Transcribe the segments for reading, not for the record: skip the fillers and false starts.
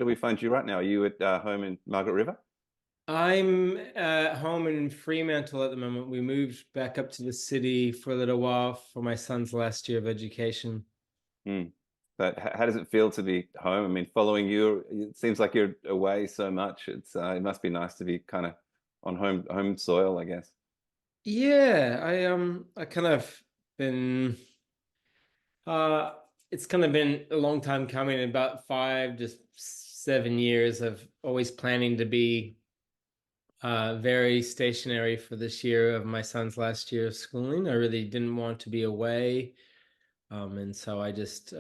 do we find you right now? Are you at home in Margaret River? I'm at home in Fremantle at the moment. We moved back up to the city for a little while for my son's last year of education. Mm. But how does it feel to be home? I mean, following you, it seems like you're away so much. It must be nice to be kind of on home soil, I guess. Yeah, I kind of been uh it's kind of been a long time coming, about 5 to 7 years of always planning to be very stationary for this year of my son's last year of schooling. I really didn't want to be away. And so I just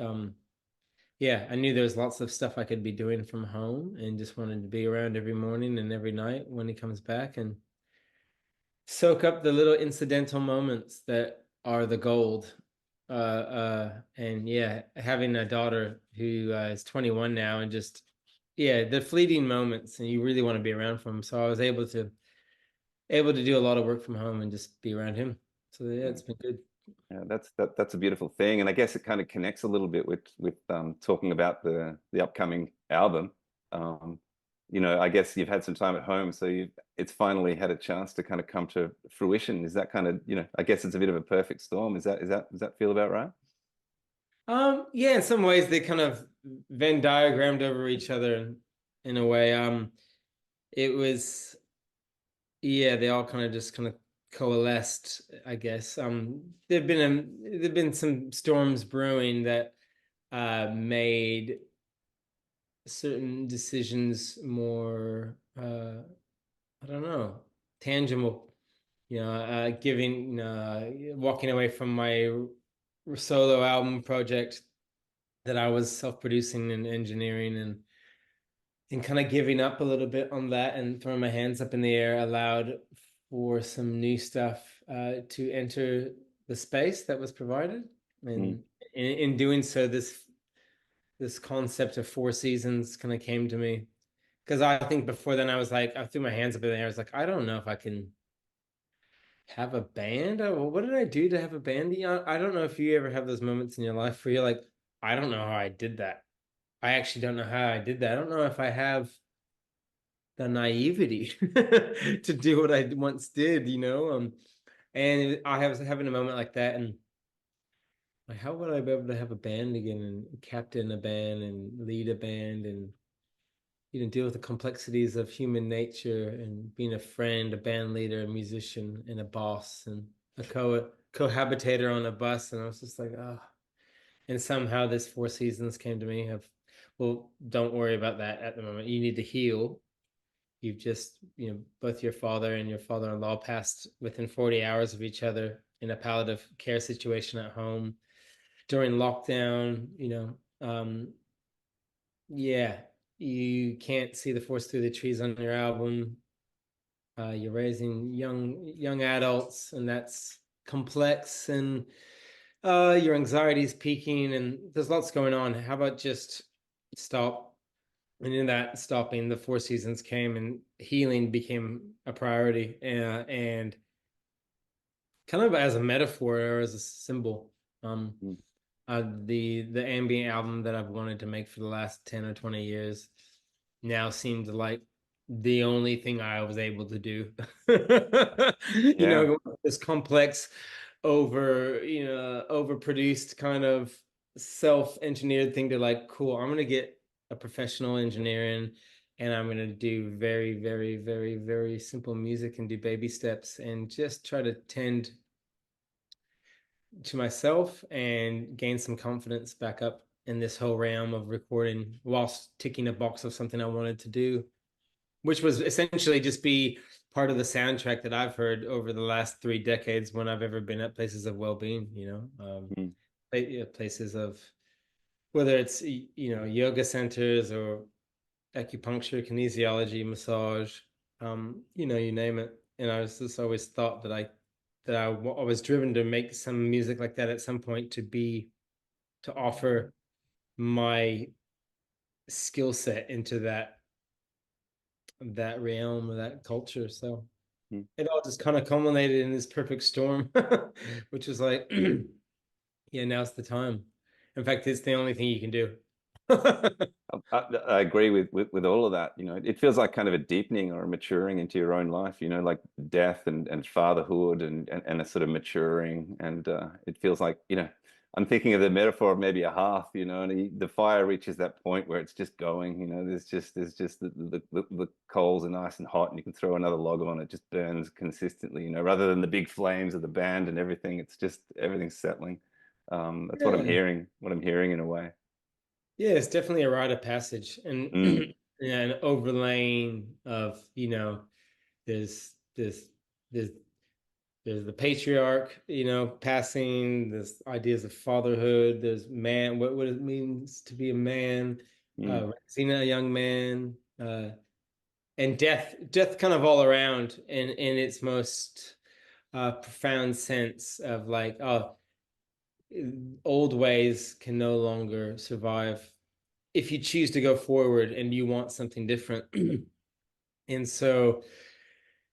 yeah, I knew there was lots of stuff I could be doing from home and just wanted to be around every morning and every night when he comes back and soak up the little incidental moments that are the gold. And yeah, having a daughter who is 21 now and just, yeah, the fleeting moments and you really want to be around for him. So I was able to do a lot of work from home and just be around him. So yeah, Yeah. it's been good. Yeah, that's a beautiful thing, and I guess it kind of connects a little bit with talking about the upcoming album. Um, I guess you've had some time at home, so it's finally had a chance to kind of come to fruition. Is that kind of, I guess it's a bit of a perfect storm. Does that feel about right? Yeah, in some ways they kind of Venn diagrammed over each other in a way. It was, yeah, they all kind of just kind of coalesced, I guess. There've been some storms brewing that made certain decisions more I don't know, tangible. Giving walking away from my solo album project that I was self-producing and engineering and kind of giving up a little bit on that and throwing my hands up in the air allowed for some new stuff to enter the space that was provided. Mm. And in doing so, this concept of four seasons kind of came to me. Because I think before then I was like, I threw my hands up in the air. I was like, I don't know if I can have a band. What did I do to have a band? I don't know if you ever have those moments in your life where you're like, I don't know how I did that. I actually don't know how I did that. I don't know if I have the naivety to do what I once did. And I was having a moment like that, and like, how would I be able to have a band again and captain a band and lead a band and deal with the complexities of human nature and being a friend, a band leader, a musician, and a boss and a cohabitator on a bus. And I was just like, oh. And somehow this four seasons came to me of, well, don't worry about that at the moment. You need to heal. You've just, both your father and your father-in-law passed within 40 hours of each other in a palliative care situation at home during lockdown. Yeah, you can't see the forest through the trees on your album. You're raising young adults, and that's complex, and your anxiety is peaking, and there's lots going on. How about just stop? And in that stopping, the four seasons came, and healing became a priority, and kind of as a metaphor or as a symbol. Um, Mm. the ambient album that I've wanted to make for the last 10 or 20 years now seemed like the only thing I was able to do. Yeah. This complex, overproduced kind of self-engineered thing to like, cool, I'm gonna get a professional engineer in and I'm gonna do very, very, very, very simple music and do baby steps and just try to tend to myself and gain some confidence back up in this whole realm of recording whilst ticking a box of something I wanted to do, which was essentially just be part of the soundtrack that I've heard over the last 3 decades when I've ever been at places of well-being, Mm. places of whether it's yoga centers or acupuncture, kinesiology, massage, you name it. And I was just always thought that I was driven to make some music like that at some point to offer my skill set into that realm of that culture. So Mm. it all just kind of culminated in this perfect storm, which was like, yeah, now's the time. In fact, it's the only thing you can do. I agree with all of that. You know, it feels like kind of a deepening or a maturing into your own life, you know, like death and fatherhood and a sort of maturing. And it feels like, you know, I'm thinking of the metaphor of maybe a hearth, you know, and the fire reaches that point where it's just going, you know, there's just the coals are nice and hot and you can throw another log on, it just burns consistently, you know, rather than the big flames of the band and everything, it's just everything's settling. That's Yeah. what I'm hearing in a way. Yeah, it's definitely a rite of passage, and Mm, and an overlaying of, there's there's there's the patriarch, passing, there's ideas of fatherhood, there's man, what it means to be a man, mm, raising a young man, and death kind of all around in its most profound sense of like, oh, old ways can no longer survive if you choose to go forward and you want something different. And so,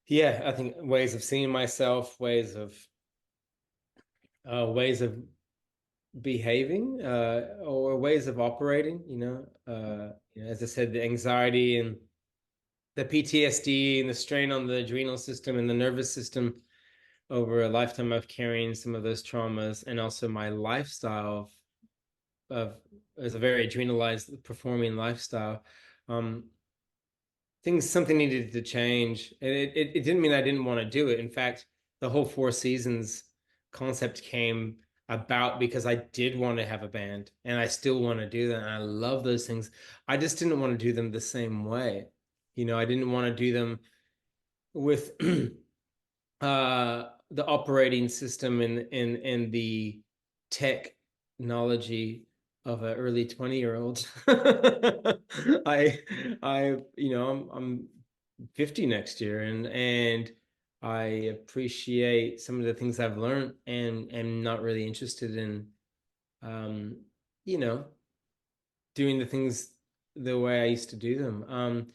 yeah, I think ways of seeing myself, ways of behaving, or ways of operating. As I said, the anxiety and the PTSD and the strain on the adrenal system and the nervous system over a lifetime of carrying some of those traumas, and also my lifestyle of as a very adrenalized performing lifestyle. Um, something needed to change, and it didn't mean I didn't want to do it. In fact, the whole Four Seasons concept came about because I did want to have a band, and I still want to do that, and I love those things. I just didn't want to do them the same way. I didn't want to do them with the operating system and the technology of an early 20-year-old. I'm 50 next year, and I appreciate some of the things I've learned, and am not really interested in um, you know, doing the things the way I used to do them.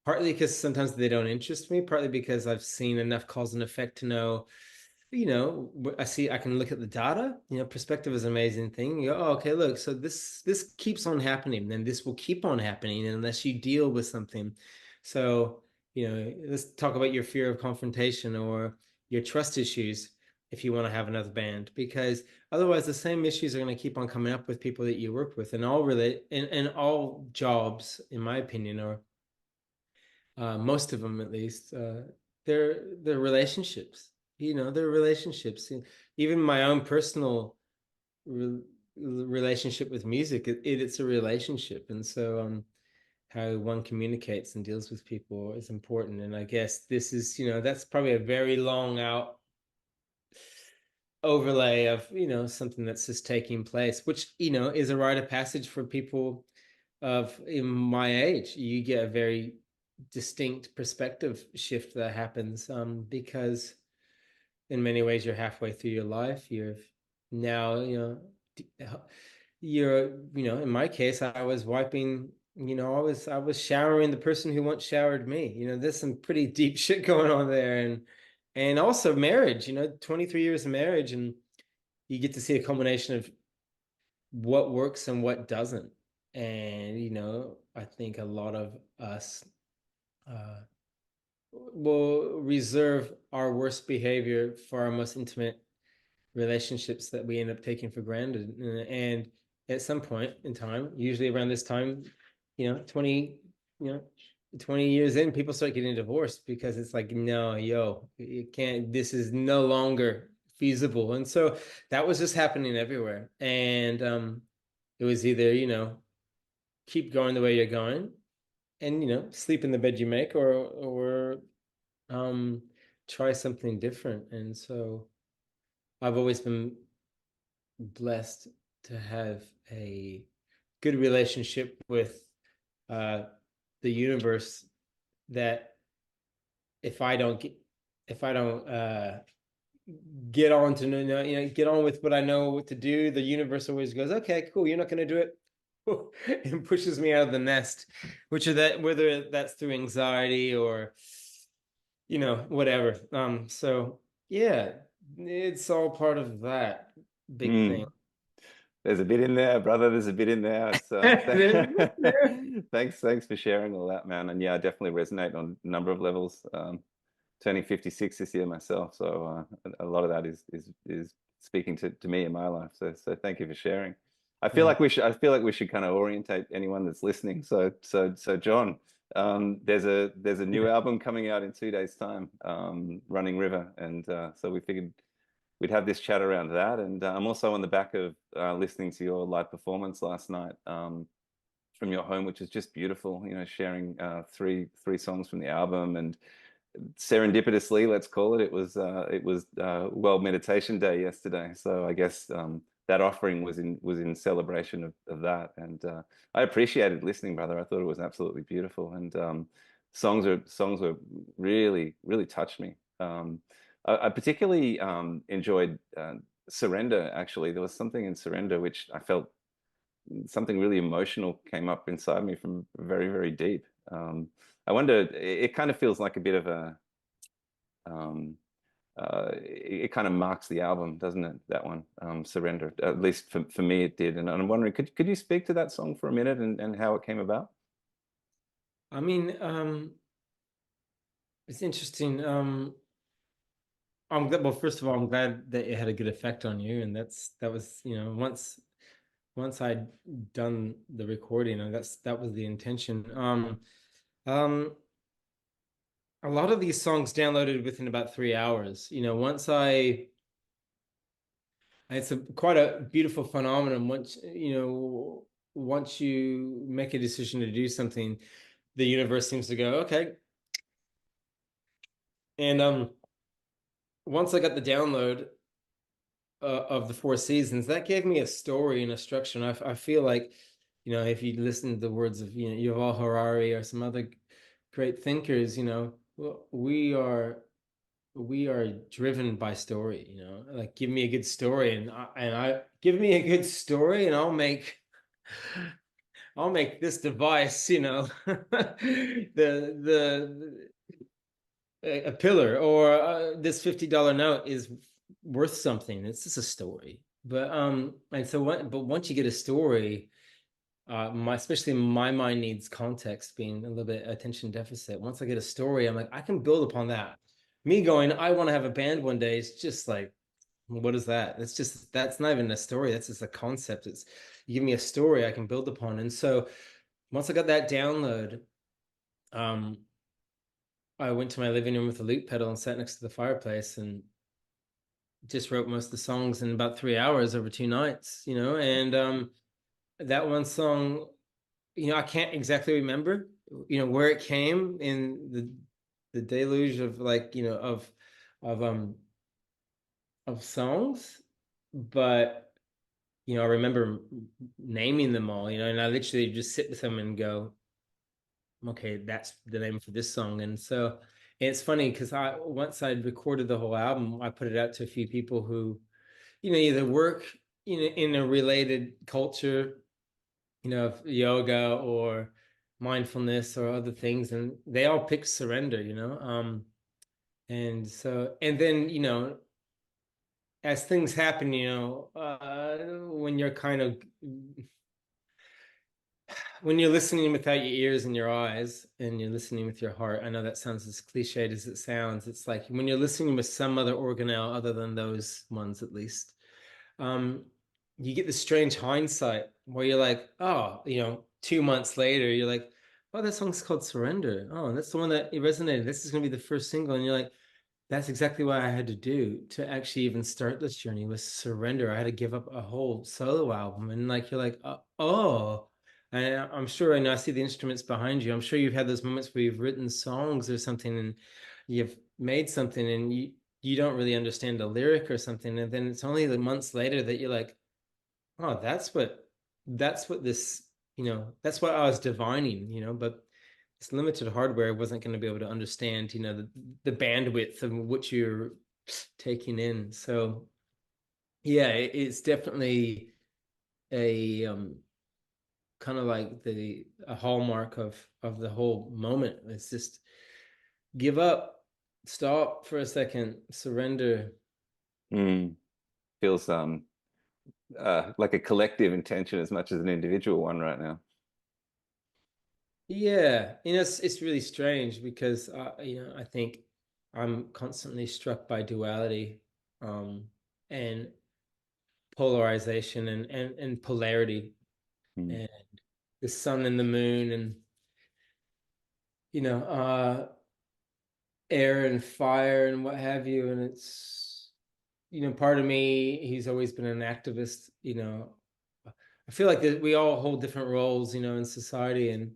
Partly because sometimes they don't interest me, partly because I've seen enough cause and effect to know, I can look at the data. Perspective is an amazing thing. You go, oh, okay, look, so this keeps on happening, and this will keep on happening unless you deal with something. So, let's talk about your fear of confrontation or your trust issues if you want to have another band, because otherwise the same issues are going to keep on coming up with people that you work with, and all jobs, in my opinion, are most of them at least, they're relationships. They're relationships. Even my own personal re relationship with music, it's a relationship, and so how one communicates and deals with people is important. And I guess this is, that's probably a very long out overlay of, something that's just taking place, which, is a rite of passage for people of in my age. You get a very distinct perspective shift that happens, because in many ways you're halfway through your life. You're now, in my case, I was wiping, I was showering the person who once showered me. There's some pretty deep shit going on there. And also marriage, 23 years of marriage, and you get to see a combination of what works and what doesn't. And, I think a lot of us uh, will reserve our worst behavior for our most intimate relationships that we end up taking for granted. And at some point in time, usually around this time, 20, you know, 20 years in, people start getting divorced because it's like, no, yo, you can't, this is no longer feasible. And so that was just happening everywhere. And it was either, keep going the way you're going and, sleep in the bed you make, or um try something different. And so I've always been blessed to have a good relationship with uh the universe, that if I don't get if I don't get on to get on with what I know what to do, the universe always goes, okay, cool, you're not going to do it, and pushes me out of the nest, whether that's through anxiety or whatever. So yeah, it's all part of that big thing. mm. There's a bit in there, brother. There's a bit in there. It's There. thanks for sharing all that, man. And yeah, I definitely resonate on a number of levels. Turning 56 this year myself, so a lot of that is speaking to me in my life. So thank you for sharing. Yeah. I feel like we should kind of orientate anyone that's listening. So John, there's a new album coming out in 2 days' time, Running River, and so we figured we'd have this chat around that. And I'm also on the back of listening to your live performance last night from your home, which is just beautiful. You know, sharing three songs from the album, and serendipitously, let's call it, it was World Meditation Day yesterday. So I guess that offering was in celebration of that, and I appreciated listening, brother. I thought it was absolutely beautiful, and songs were really touched me. I particularly enjoyed Surrender. Actually, there was something in Surrender which I felt something really emotional came up inside me from very deep. I wonder, it kind of feels like a bit of a um, it kind of marks the album, doesn't it? That one, Surrender. At least for me, it did. And I'm wondering, could you speak to that song for a minute and how it came about? I mean, it's interesting. I'm glad, well, first of all, I'm glad that it had a good effect on you, and that was, once I'd done the recording, and that was the intention. Um, a lot of these songs downloaded within about 3 hours. Once it's quite a beautiful phenomenon. Once you make a decision to do something, the universe seems to go, okay. And once I got the download of the Four Seasons, that gave me a story and a structure. And I feel like, if you listen to the words of, Yuval Harari or some other great thinkers, we are driven by story. Like, give me a good story, and I give me a good story, and I'll make this device, the a pillar, or this $50 note is worth something. It's just a story. But once you get a story, especially my mind needs context, being a little bit attention deficit. Once I get a story, I'm like, I can build upon that. Me going, I want to have a band one day, it's just like, what is that? That's not even a story. That's just a concept. It's You give me a story I can build upon. And so once I got that download, um, I went to my living room with a loop pedal and sat next to the fireplace and just wrote most of the songs in about 3 hours over 2 nights, and that one song, I can't exactly remember, where it came in the deluge of, like, of um of songs, but I remember naming them all, and I literally just sit with them and go, okay, that's the name for this song. And so it's funny because once I'd recorded the whole album, I put it out to a few people who, either work in a related culture, of yoga or mindfulness or other things, and they all picked Surrender. And then, as things happen, when you're kind of when you're listening without your ears and your eyes, and you're listening with your heart. I know that sounds as cliched as it sounds. It's like when you're listening with some other organelle other than those ones, at least, um, you get this strange hindsight where you're like, oh, 2 months later, you're like, oh, that song's called Surrender. Oh, and that's the one that resonated. This is going to be the first single. And you're like, that's exactly what I had to do to actually even start this journey, was surrender. I had to give up a whole solo album. And like, you're like, oh. And I'm sure, I know, I see the instruments behind you. I'm sure you've had those moments where you've written songs or something, and you've made something, and you don't really understand a lyric or something. And then it's only the months later that you're like, oh, that's what this, that's what I was divining, but this limited hardware wasn't going to be able to understand, the bandwidth of what you're taking in. So yeah, it's definitely a kind of like a hallmark of the whole moment. It's just give up, stop for a second, surrender. Mm, feels like a collective intention as much as an individual one right now. Yeah, it's really strange because I think I'm constantly struck by duality, and polarization and polarity Mm. and the sun and the moon and you know air and fire and what have you. And it's part of me, he's always been an activist. I feel like that we all hold different roles in society. And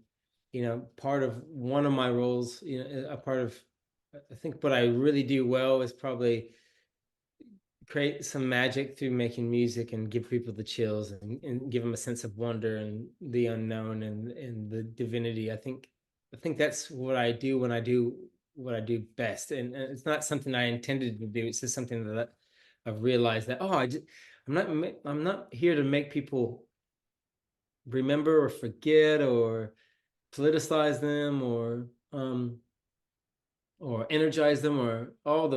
part of one of my roles, a part of, I think what I really do well is probably create some magic through making music and give people the chills and give them a sense of wonder and the unknown and the divinity. I think that's what I do when I do what I do best. And it's not something I intended to do. It's just something that I've realized that, I'm not here to make people remember or forget or politicize them or energize them or all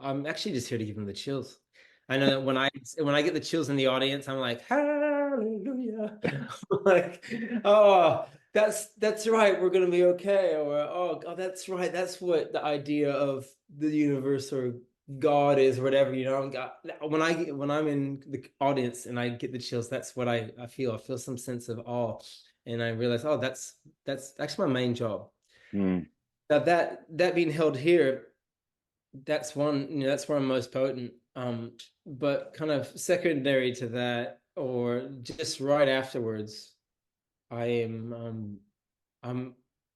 I'm actually just here to give them the chills. I know that when I get the chills in the audience, I'm like, hallelujah. Like, oh, that's right, we're gonna be okay. Or oh, that's right, that's what the idea of the universe or God is, or whatever. God, when I'm in the audience and I get the chills, that's what I feel. I feel some sense of awe. And I realize, oh, that's actually my main job. Mm. Now that being held here, that's one, that's where I'm most potent. But kind of secondary to that, or just right afterwards, I am I'm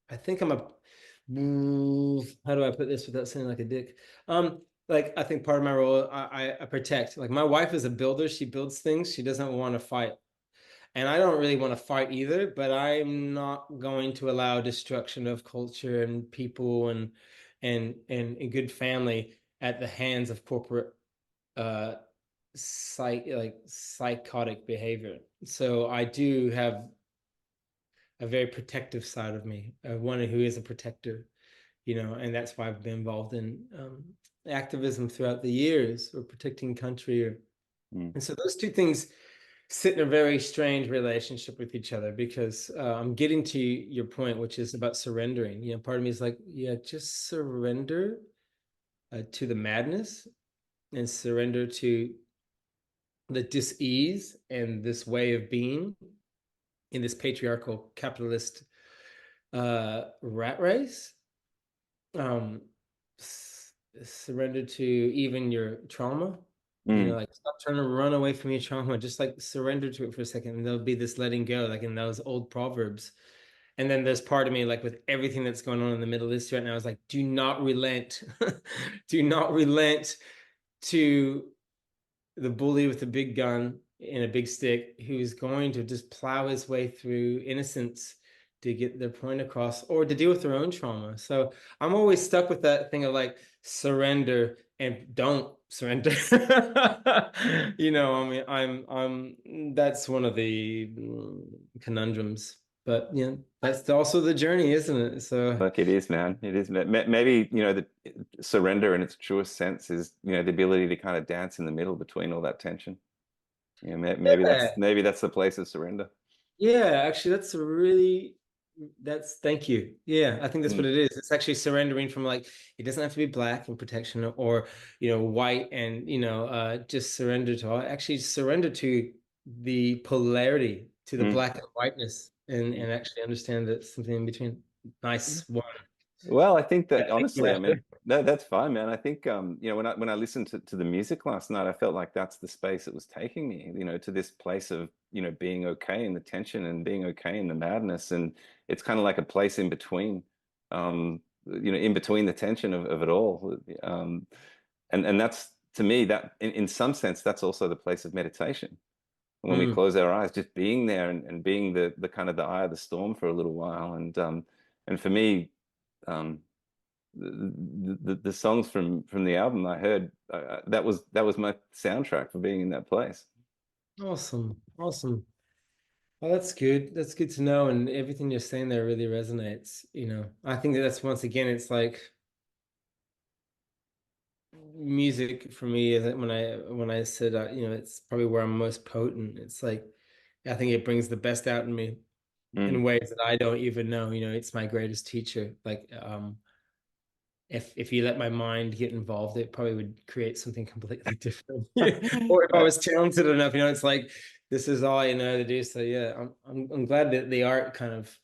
I think I'm a how do I put this without sounding like a dick? Like I think part of my role, I protect. Like my wife is a builder, she builds things, she doesn't want to fight. And I don't really want to fight either, but I'm not going to allow destruction of culture and people and a good family at the hands of corporate uh psychotic behavior. So I do have a very protective side of me, one who is a protector, and that's why I've been involved in activism throughout the years, or protecting country. Mm. And so those two things sit in a very strange relationship with each other, because I'm getting to your point, which is about surrendering. Part of me is like, yeah, just surrender to the madness, and surrender to the dis-ease and this way of being in this patriarchal capitalist rat race. Um, Surrender to even your trauma. Mm. Like stop trying to run away from your trauma. Just like surrender to it for a second, and there'll be this letting go, like in those old proverbs. And then there's part of me, like with everything that's going on in the Middle East right now, is like, do not relent, do not relent to the bully with a big gun and a big stick who's going to just plow his way through innocence to get their point across, or to deal with their own trauma. So I'm always stuck with that thing of like, surrender and don't surrender. I mean, that's one of the conundrums. But that's also the journey, isn't it? So Like it is, man. It is. Maybe, the surrender in its truest sense is, the ability to kind of dance in the middle between all that tension. Maybe that's yeah. the place of surrender. Yeah, actually, thank you. Yeah, I think that's what Mm. it is. It's actually surrendering from, like, it doesn't have to be black and protection, or, white and, just surrender to all. Actually surrender to the polarity, to the Mm. black and whiteness, and actually understand that something in between. Mm. Nice one. Well, I think Yeah, that thank you, honestly, I Asher. mean, that's fine, man. I think when I listened to the music last night, I felt like that's the space it was taking me, to this place of, being okay in the tension and being okay in the madness. And it's kind of like a place in between, in between the tension of it all. And that's, to me, that in some sense, that's also the place of meditation. When we Mm. close our eyes, just being there and being the kind of the eye of the storm for a little while. And for me, um, the songs from the album I heard, that was my soundtrack for being in that place. Awesome. Awesome. Well, that's good. That's good to know. And everything you're saying there really resonates. I think that's, once again, it's like, music for me is that when I said it's probably where I'm most potent. It's like I think it brings the best out in me in Mm. ways that I don't even know. It's my greatest teacher. Like if you let my mind get involved, it probably would create something completely different. Or if I Uh, was talented enough, it's like this is all I know to do. So yeah, I'm glad that the art kind of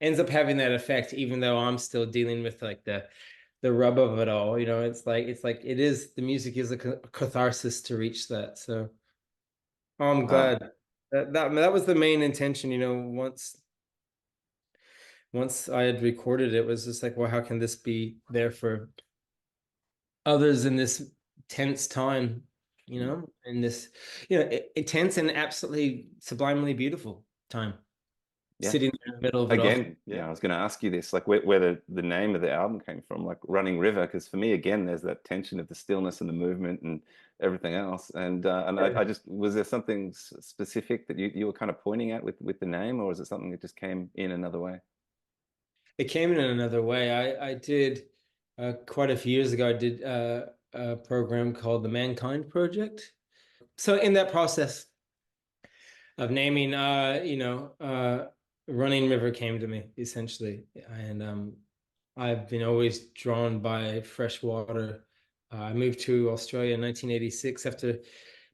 ends up having that effect, even though I'm still dealing with like the rub of it all. It's like it is the music is a catharsis to reach that. So I'm wow. glad that was the main intention. Once I had recorded it, was just like, well, how can this be there for others in this tense time, in this, tense and absolutely sublimely beautiful time, Yeah. sitting in the middle of it all. Again, I was going to ask you this, like where the name of the album came from, like Running River, because for me, again, there's that tension of the stillness and the movement and everything else. And I just, was there something specific that you were kind of pointing at with the name, or was it something that just came in another way? It came in another way. I did quite a few years ago. I did a program called the Mankind Project. So in that process of naming, Running River came to me essentially, and I've been always drawn by fresh water. I moved to Australia in 1986 after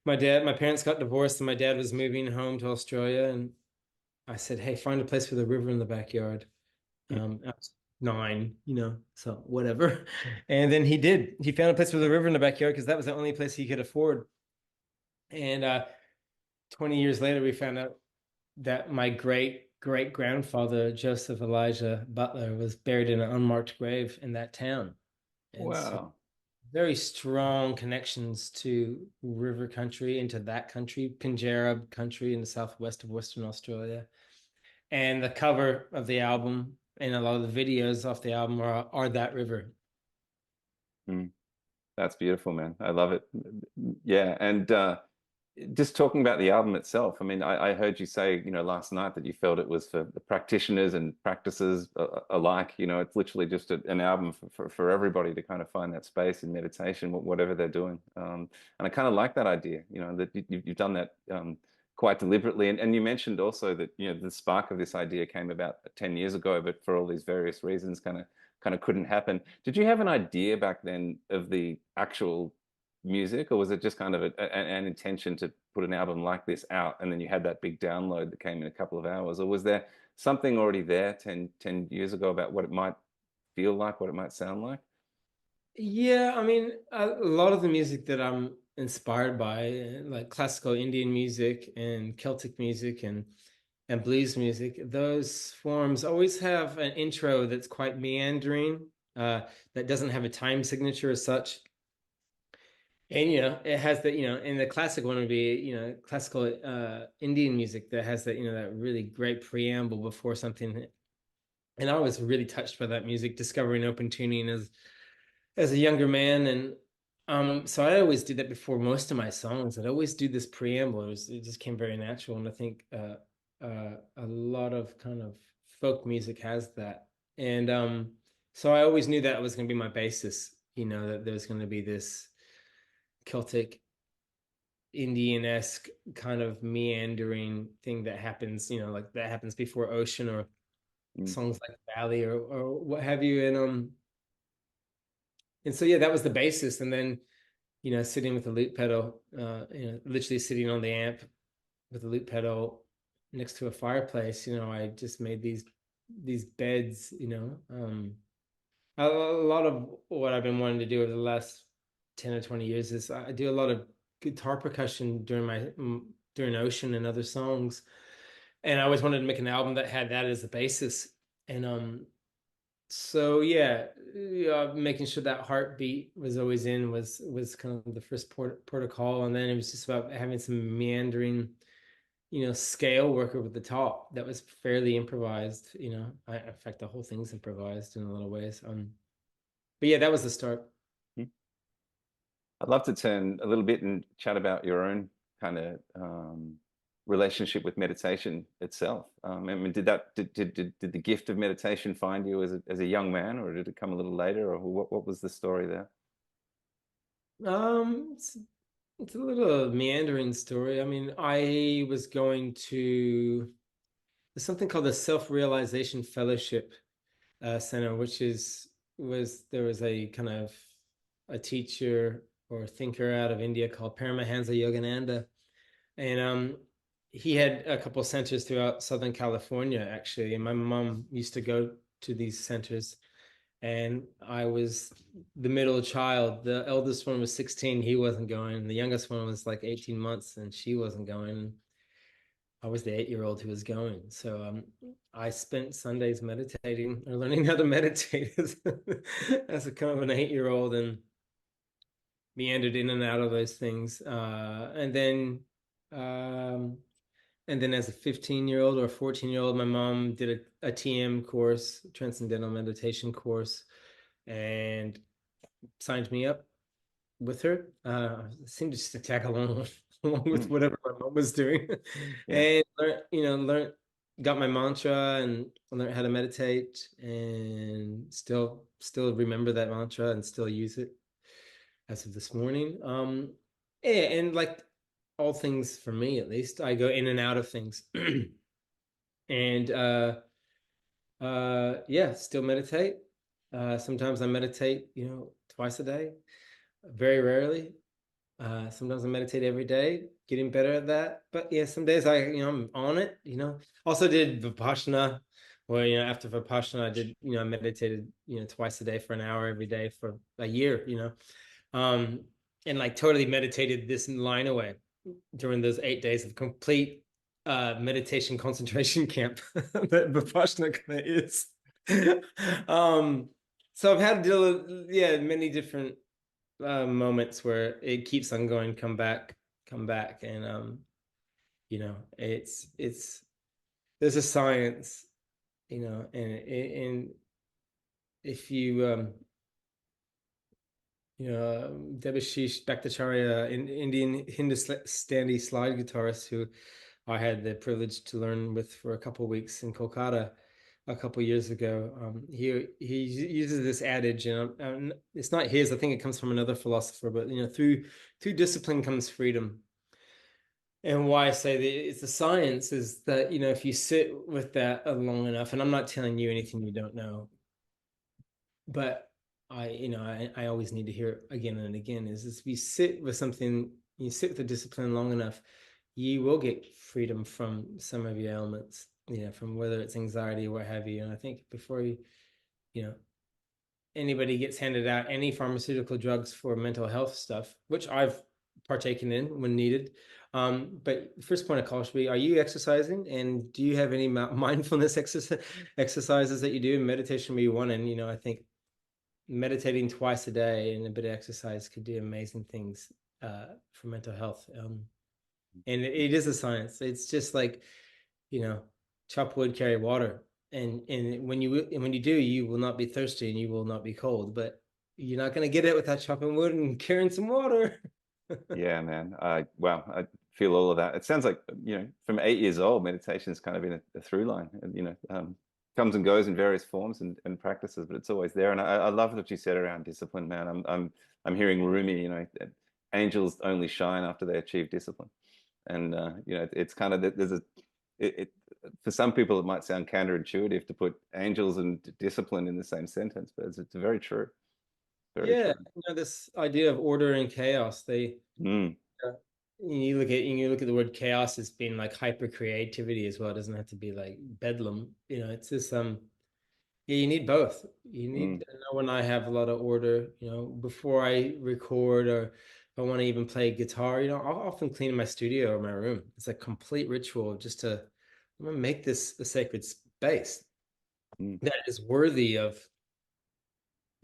my parents got divorced, and my dad was moving home to Australia, and I said, "Hey, find a place with a river in the backyard." I was 9, so whatever. And then he did. He found a place with a river in the backyard because that was the only place he could afford. And 20 years later, we found out that my great great grandfather, Joseph Elijah Butler, was buried in an unmarked grave in that town. And so Wow. very strong connections to river country, into that country, Pinjarra country in the southwest of Western Australia. And the cover of the album and a lot of the videos off the album are that river. Mm. That's beautiful, man. I love it. Yeah. And just talking about the album itself, I mean, I heard you say, last night that you felt it was for the practitioners and practices alike. It's literally just an album for everybody to kind of find that space in meditation, whatever they're doing. And I kind of like that idea, that you've done that quite deliberately. And you mentioned also that, the spark of this idea came about 10 years ago, but for all these various reasons, kind of couldn't happen. Did you have an idea back then of the actual music, or was it just kind of an intention to put an album like this out, and then you had that big download that came in a couple of hours? Or was there something already there ten years ago about what it might feel like, what it might sound like? Yeah, I mean, a lot of the music that I'm inspired by, like classical Indian music and Celtic music and blues music, those forms always have an intro that's quite meandering, that doesn't have a time signature as such. And it has the, and the classic one would be, classical Indian music that has that, that really great preamble before something. And I was really touched by that music, discovering open tuning as a younger man. And so I always do that before most of my songs. I'd always do this preamble. It just came very natural. And I think a lot of kind of folk music has that. And so I always knew that was going to be my basis, that there's going to be this Celtic Indian-esque kind of meandering thing that happens, like that happens before Ocean, or Mm, songs like Valley, or what have you. And so yeah, that was the basis. And then, sitting with the loop pedal, literally sitting on the amp with the loop pedal next to a fireplace, I just made these beds, a lot of what I've been wanting to do over the last 10 or 20 years is I do a lot of guitar percussion during Ocean and other songs. And I always wanted to make an album that had that as the basis. And so yeah, making sure that heartbeat was always in was kind of the first protocol. And then it was just about having some meandering, scale work over the top that was fairly improvised. In fact, the whole thing's improvised in a lot of ways. But yeah, that was the start. mm. I'd love to turn a little bit and chat about your own kind of relationship with meditation itself. I mean, did the gift of meditation find you as a young man, or did it come a little later, or what was the story there? It's a little meandering story. I mean, I was going to there's something called the Self-Realization Fellowship Center, which is was there was a kind of a teacher or thinker out of India called Paramahansa Yogananda, and he had a couple centers throughout Southern California actually, and my mom used to go to these centers, and I was the middle child. The eldest one was 16, he wasn't going. The youngest one was like 18 months, and she wasn't going. I was the 8-year-old who was going. So I spent Sundays meditating or learning how to meditate as a kind of an 8-year-old, and meandered in and out of those things. Um, and then as a 15-year-old or 14-year-old, my mom did a TM course, Transcendental Meditation course, and signed me up with her. Seemed to just to tag along along with Mm, whatever my mom was doing, yeah. and learned, got my mantra and learned how to meditate, and still remember that mantra and still use it as of this morning. Yeah, and like all things for me, at least, I go in and out of things, and yeah, still meditate. Sometimes I meditate, twice a day. Very rarely. Sometimes I meditate every day, getting better at that. But yeah, some days I'm on it. Also did Vipassana, where, after Vipassana, I did, I meditated, twice a day for an hour every day for a year. Um, and like totally meditated this line away during those 8 days of complete meditation concentration camp that Vipassana kind of is. um, so I've had to deal with, yeah, many different moments where it keeps on going, come back, and it's there's a science, and if you Debashish Bhattacharya, in Indian Hindustani slide guitarist who I had the privilege to learn with for a couple of weeks in Kolkata a couple of years ago. He uses this adage, and it's not his. I think it comes from another philosopher. But through discipline comes freedom. And why I say that it's a science is that if you sit with that long enough, and I'm not telling you anything you don't know, but I always need to hear it again and again, is if you sit with something, you sit with the discipline long enough, you will get freedom from some of your ailments, from whether it's anxiety or what have you. And I think before you know anybody gets handed out any pharmaceutical drugs for mental health stuff, which I've partaken in when needed. But the first point of call should be, are you exercising? And do you have any mindfulness exercises that you do? Meditation would be one. And, I think meditating twice a day and a bit of exercise could do amazing things for mental health. And it is a science. It's just like, you know, chop wood, carry water. And when you do, you will not be thirsty and you will not be cold. But you're not going to get it without chopping wood and carrying some water. Yeah, man. Wow, I feel all of that. It sounds like, from 8 years old, meditation has kind of been a through line, and comes and goes in various forms and practices, but it's always there. And I love what you said around discipline, man. I'm hearing Rumi, that angels only shine after they achieve discipline. And it's kind of there's a it for some people it might sound counterintuitive to put angels and discipline in the same sentence, but it's very true. Very Yeah, true. this idea of order and chaos. Mm, Uh, you look at the word chaos as being like hyper creativity as well. It doesn't have to be like bedlam. It's just yeah, you need both. You mm, need, I know when I have a lot of order, before I record, or if I want to even play guitar, I'll often clean my studio or my room. It's a complete ritual just to, I'm gonna make this a sacred space mm. that is worthy of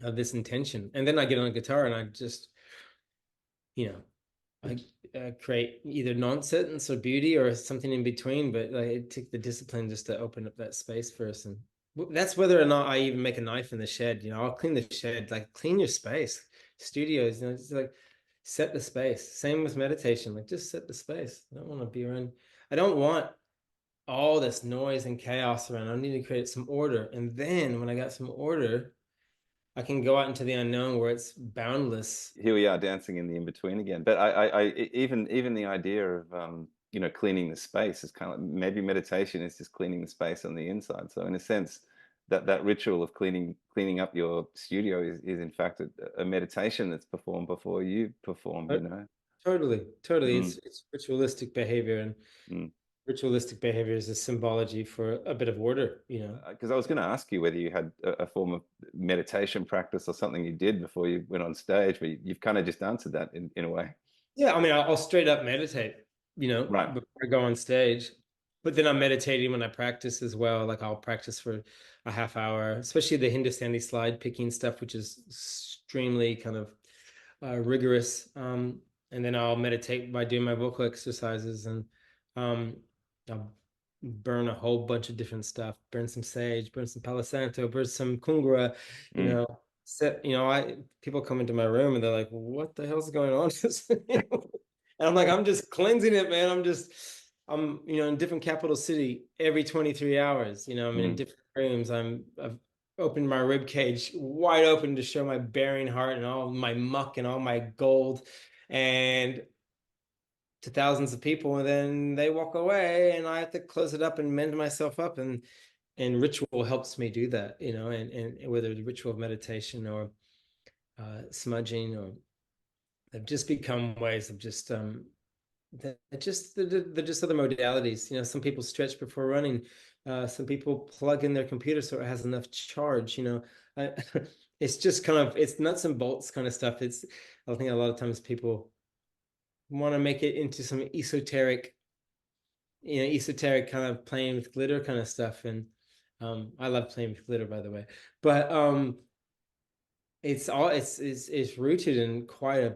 this intention. And then I get on a guitar and I just, you know, I create either nonsense or beauty or something in between. But like, it took the discipline just to open up that space first, and that's whether or not I even make a knife in the shed. I'll clean the shed, like clean your space. Studios, just like set the space. Same with meditation, like just set the space. I don't want to be around. I don't want all this noise and chaos around. I need to create some order, and then when I got some order, I can go out into the unknown where it's boundless. Here we are dancing in the in-between again. But even the idea of cleaning the space is kind of like, maybe meditation is just cleaning the space on the inside. So in a sense, that ritual of cleaning up your studio is in fact a meditation that's performed before you perform, you But know. totally, totally. Mm, It's ritualistic behavior, and mm. ritualistic behavior is a symbology for a bit of order, Because I was going to ask you whether you had a form of meditation practice or something you did before you went on stage, but you've kind of just answered that in a way. Yeah, I mean, I'll straight up meditate, Right. before I go on stage. But then I'm meditating when I practice as well. Like I'll practice for a half hour, especially the Hindustani slide picking stuff, which is extremely kind of rigorous. And then I'll meditate by doing my vocal exercises, and um, I'll burn a whole bunch of different stuff. Burn some sage, burn some Palo Santo, burn some kungra, you Mm, know. I people come into my room and they're like, "What the hell's going on?" And I'm like, "I'm just cleansing it, man. I'm in different capital city every 23 hours. I'm in mm, different rooms. I've opened my rib cage wide open to show my bearing heart and all my muck and all my gold, and to thousands of people, and then they walk away, and I have to close it up and mend myself up, and ritual helps me do that, and whether the ritual of meditation or smudging, or they've just become ways of just they're just other modalities. Some people stretch before running. Some people plug in their computer so it has enough charge. I, it's just kind of it's nuts and bolts kind of stuff. I think a lot of times people want to make it into some esoteric kind of playing with glitter kind of stuff. And I love playing with glitter, by the way. But it's rooted in quite a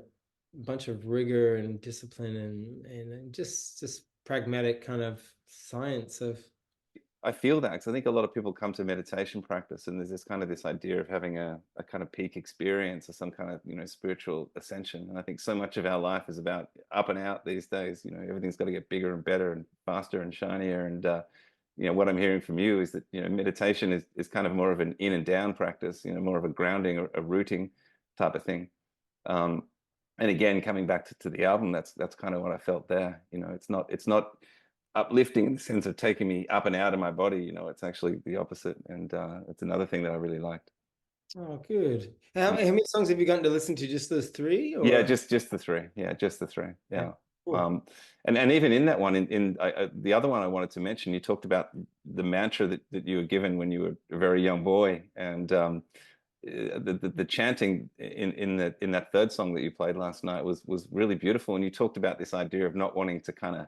bunch of rigor and discipline, and just pragmatic kind of science of. I feel that because I think a lot of people come to meditation practice and there's this idea of having a kind of peak experience or some kind of, spiritual ascension. And I think so much of our life is about up and out these days. Everything's got to get bigger and better and faster and shinier. And, what I'm hearing from you is that, meditation is kind of more of an in and down practice, more of a grounding or a rooting type of thing. Um, and again, coming back to the album, that's kind of what I felt there. It's not uplifting in the sense of taking me up and out of my body. It's actually the opposite, and it's another thing that I really liked. Oh, good. How Mm. many songs have you gotten to listen to? Just those three, Yeah, or? just the three. Yeah, just the three. Okay, Yeah. cool. And even in that one, the other one I wanted to mention, you talked about the mantra that you were given when you were a very young boy, and the chanting in that third song that you played last night was really beautiful. And you talked about this idea of not wanting to kind of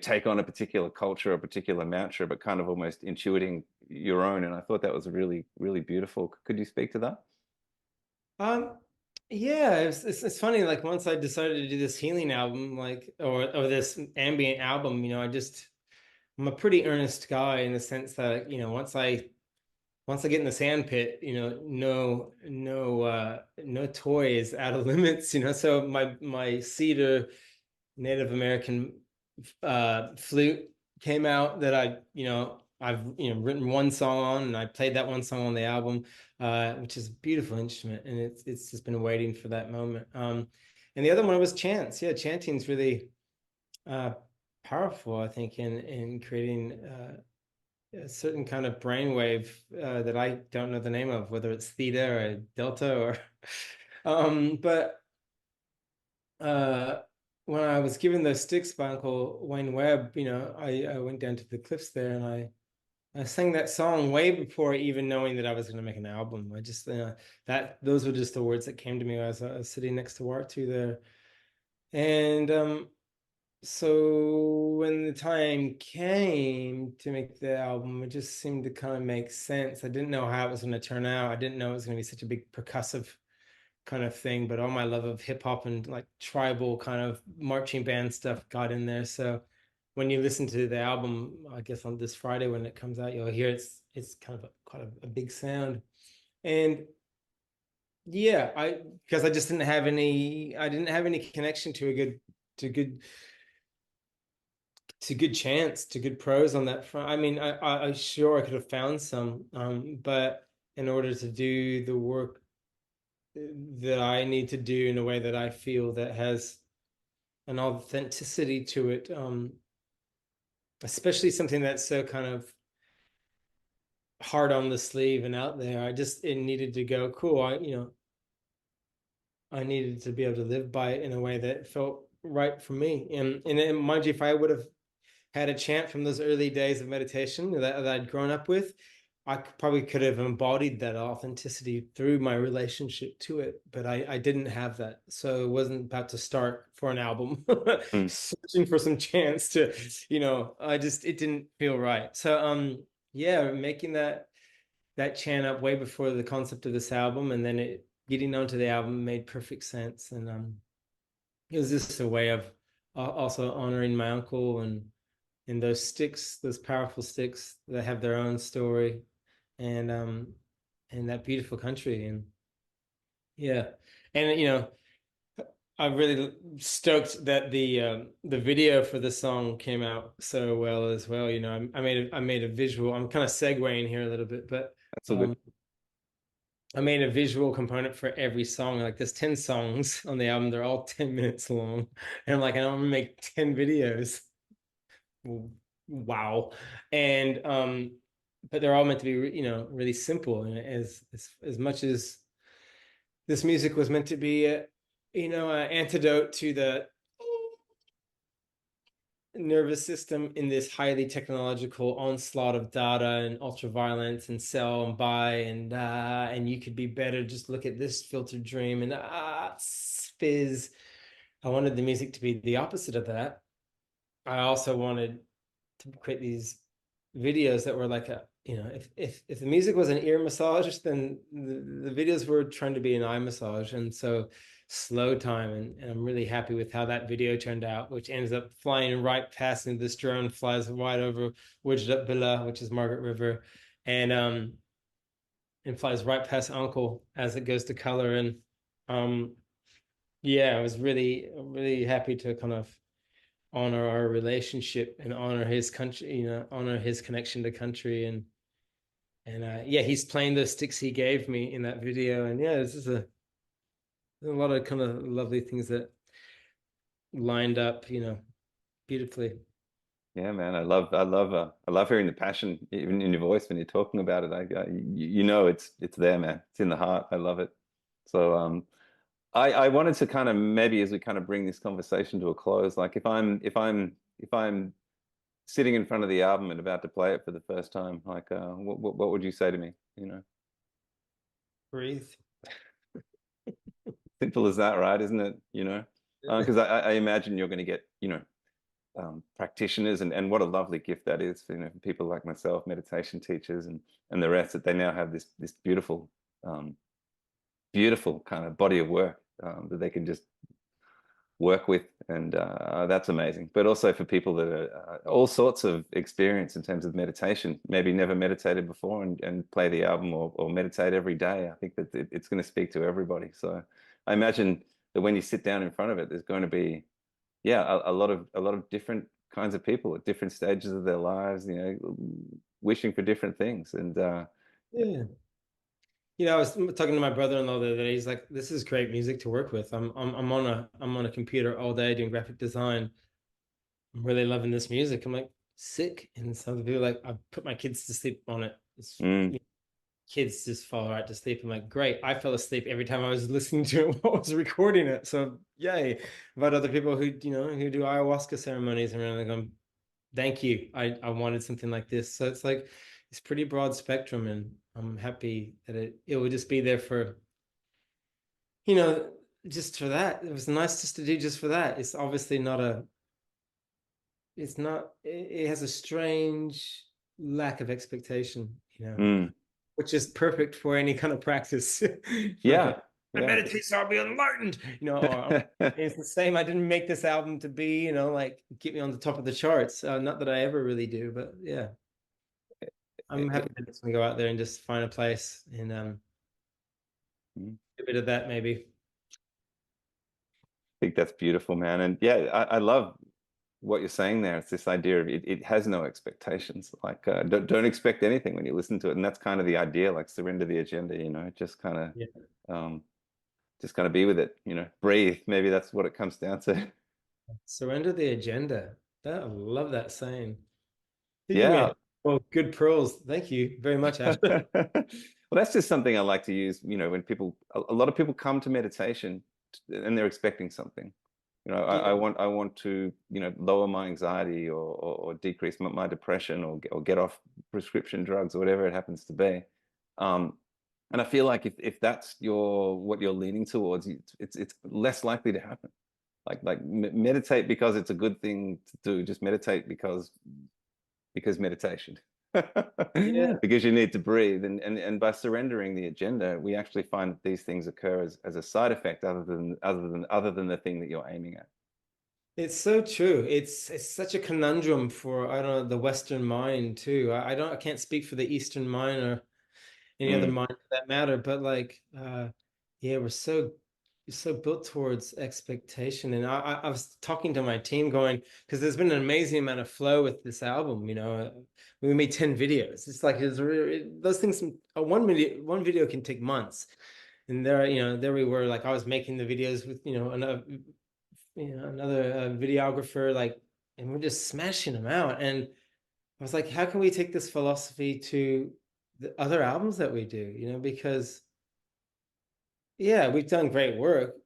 take on a particular culture or a particular mantra, but kind of almost intuiting your own. And I thought that was really, really beautiful. Could you speak to that? Um, yeah, it's funny. Like once I decided to do this healing album, like or this ambient album, I'm a pretty earnest guy in the sense that once I get in the sand pit, no toy is out of limits. So my cedar Native American flute came out that I've written one song on, and I played that one song on the album, which is a beautiful instrument, and it's just been waiting for that moment. And the other one was chants. Yeah, chanting's really uh, powerful, I think, in creating a certain kind of brainwave that I don't know the name of, whether it's theta or delta or but uh, when I was given those sticks by Uncle Wayne Webb, I went down to the cliffs there, and I sang that song way before even knowing that I was going to make an album. I just that those were just the words that came to me as I was sitting next to Wartu there, and so when the time came to make the album, it just seemed to kind of make sense. I didn't know how it was going to turn out. I didn't know it was going to be such a big percussive kind of thing, but all my love of hip hop and like tribal kind of marching band stuff got in there. So when you listen to the album, I guess on this Friday when it comes out, you'll hear it's kind of quite a big sound. And yeah, because I didn't have any connection to good good chants, to good prose on that front. I mean, I sure I could have found some, but in order to do the work that I need to do in a way that I feel that has an authenticity to it, especially something that's so kind of hard on the sleeve and out there. It needed to go cool. I needed to be able to live by it in a way that felt right for me. And mind you, if I would have had a chant from those early days of meditation that I'd grown up with, I probably could have embodied that authenticity through my relationship to it, but I didn't have that. So it wasn't about to start for an album, Mm. searching for some chance to, it didn't feel right. So yeah, making that chant up way before the concept of this album, and then it getting onto the album made perfect sense. And it was just a way of also honoring my uncle and those sticks, those powerful sticks that have their own story, and that beautiful country. And yeah, and I'm really stoked that the video for the song came out so well as well. I made a visual. I'm kind of segueing here a little bit, but That's all good. um, I made a visual component for every song. Like there's 10 songs on the album. They're all 10 minutes long. And I'm like, I don't want to make 10 videos. Wow. And but they're all meant to be, really simple. And as much as this music was meant to be an antidote to the nervous system in this highly technological onslaught of data and ultraviolence and sell and buy and you could be better, just look at this filtered dream and fizz. I wanted the music to be the opposite of that. I also wanted to create these videos that were like if the music was an ear massage, then the videos were trying to be an eye massage. And so slow time, and I'm really happy with how that video turned out, which ends up flying right past, and this drone flies right over Villa, which is Margaret River, and and flies right past Uncle as it goes to color. And um yeah, I was really happy to kind of honor our relationship and honor his country, honor his connection to country. And yeah, he's playing the sticks he gave me in that video. And yeah, this is a lot of kind of lovely things that lined up, beautifully. Yeah, man, I love hearing the passion even in your voice when you're talking about it. You know, it's there, man. It's in the heart. I love it. So, I wanted to kind of maybe as we kind of bring this conversation to a close, like if I'm sitting in front of the album and about to play it for the first time, like, what would you say to me? You know, Breathe. simple as that, right? Isn't it? You know, because I imagine you're going to get, practitioners, and what a lovely gift that is for, for people like myself, meditation teachers and the rest, that they now have this beautiful beautiful kind of body of work that they can just work with, and that's amazing. But also for people that are all sorts of experience in terms of meditation, maybe never meditated before, and play the album, or meditate every day. I think that it's going to speak to everybody. So I imagine that when you sit down in front of it, there's going to be, yeah, a lot of different kinds of people at different stages of their lives, wishing for different things. And Yeah. I was talking to my brother-in-law the other day. He's like, "This is great music to work with. I'm on a computer all day doing graphic design. I'm really loving this music." I'm like, "Sick." And some people are like, "I put my kids to sleep on it. It's, mm, kids just fall right to sleep." I'm like, "Great." I fell asleep every time I was listening to it while I was recording it. So yay. About other people who do ayahuasca ceremonies and everything, I'm thank you. I wanted something like this. So it's like it's pretty broad spectrum, and I'm happy that it would just be there for, you know, just for that. It was nice just to do just for that. It's obviously not a it's not it has a strange lack of expectation, mm, which is perfect for any kind of practice. Like yeah, I yeah. meditate so I'll be enlightened, or it's the same. I didn't make this album to be, like get me on the top of the charts. Not that I ever really do, but yeah. I'm happy to just go out there and just find a place and Mm. do a bit of that maybe. I think that's beautiful, man. And yeah, I love. what you're saying there. It's this idea of it has no expectations. Like don't expect anything when you listen to it. And that's kind of the idea, like surrender the agenda, Yeah. um just kind of be with it, breathe. Maybe that's what it comes down to. Surrender the agenda. I love that saying. You give me Yeah. well, good pearls. Thank you very much, Ashley. Well, that's just something I like to use, when a lot of people come to meditation and they're expecting something. Yeah. I want to, lower my anxiety or decrease my depression or get off prescription drugs or whatever it happens to be. Um, and I feel like if that's what you're leaning towards, it's less likely to happen. Like meditate because it's a good thing to do. Just meditate because meditation. Yeah. Because you need to breathe. And by surrendering the agenda, we actually find that these things occur as a side effect other than the thing that you're aiming at. It's so true. It's such a conundrum for I don't know the Western mind too. I can't speak for the Eastern mind or any other Mm, mind for that matter, but like yeah, we're so built towards expectation. And I was talking to my team going, because there's been an amazing amount of flow with this album, we made 10 videos. It's like those things one video can take months. And there we were, like I was making the videos with, another videographer, like, and we're just smashing them out. And I was like, how can we take this philosophy to the other albums that we do? Because yeah, we've done great work,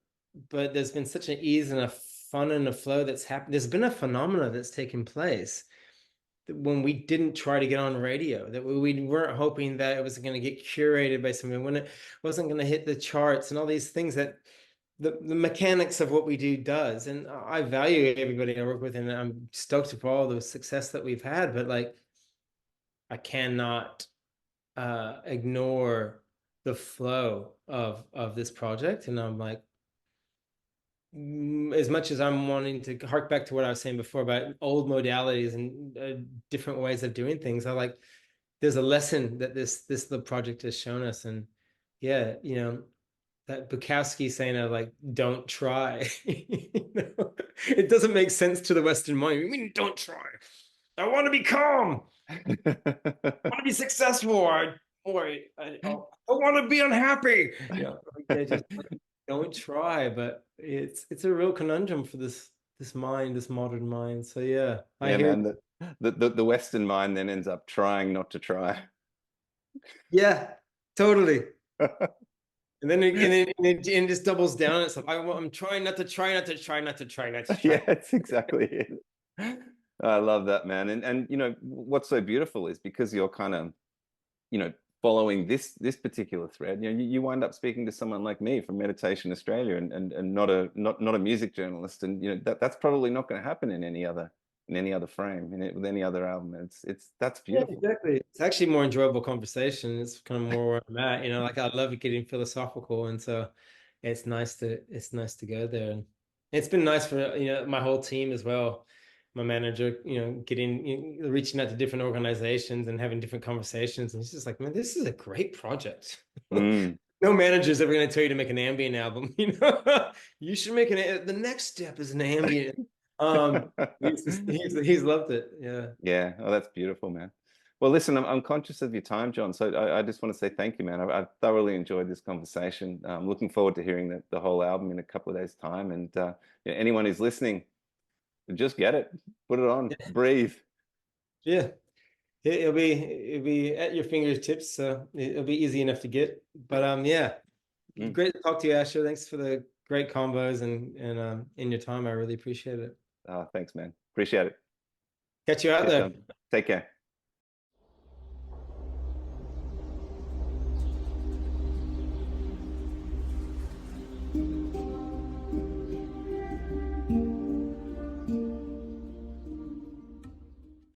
but there's been such an ease and a fun and a flow that's happened. There's been a phenomena that's taken place that when we didn't try to get on radio, that we weren't hoping that it was going to get curated by somebody, when it wasn't going to hit the charts and all these things that the mechanics of what we do does. And I value everybody I work with, and I'm stoked for all the success that we've had, but like I cannot ignore the flow of this project. And I'm like, as much as I'm wanting to hark back to what I was saying before about old modalities and different ways of doing things, there's a lesson that this the project has shown us. And yeah, that Bukowski saying of like, don't try. It doesn't make sense to the Western mind. I mean, don't try. I want to be calm. I want to be successful. I want to be unhappy. Yeah, just don't try. But it's a real conundrum for this mind, this modern mind. So yeah, I Yeah, hear. man. The Western mind then ends up trying not to try. Yeah, totally. And it just doubles down on itself. I'm trying not to try, not to try, not to try, not to try. Yeah, it's exactly it. I love that, man. And what's so beautiful is because you're kind of, you know, following this particular thread, you wind up speaking to someone like me from Meditation Australia and not a music journalist. And that's probably not going to happen in any other frame, with any other album. That's Yeah, beautiful. exactly. It's actually more enjoyable conversation. It's kind of more where I'm at, like I love getting philosophical. And so it's nice to go there. And it's been nice for, my whole team as well. My manager, reaching out to different organizations and having different conversations. And he's just like, man, this is a great project. Mm. No manager's ever going to tell you to make an ambient album. You should make the next step is an ambient. He's loved it. Yeah. Yeah, oh, that's beautiful, man. Well, listen, I'm conscious of your time, John. So I just want to say thank you, man. I've thoroughly enjoyed this conversation. I'm looking forward to hearing the whole album in a couple of days' time. And anyone who's listening, just get it, put it on, breathe. Yeah. It'll be at your fingertips, so it'll be easy enough to get. But yeah, Mm. great to talk to you, Asher. Thanks for the great combos and in your time. I really appreciate it. Thanks, man. Appreciate it. Catch you out Cheers, there. John. Take care.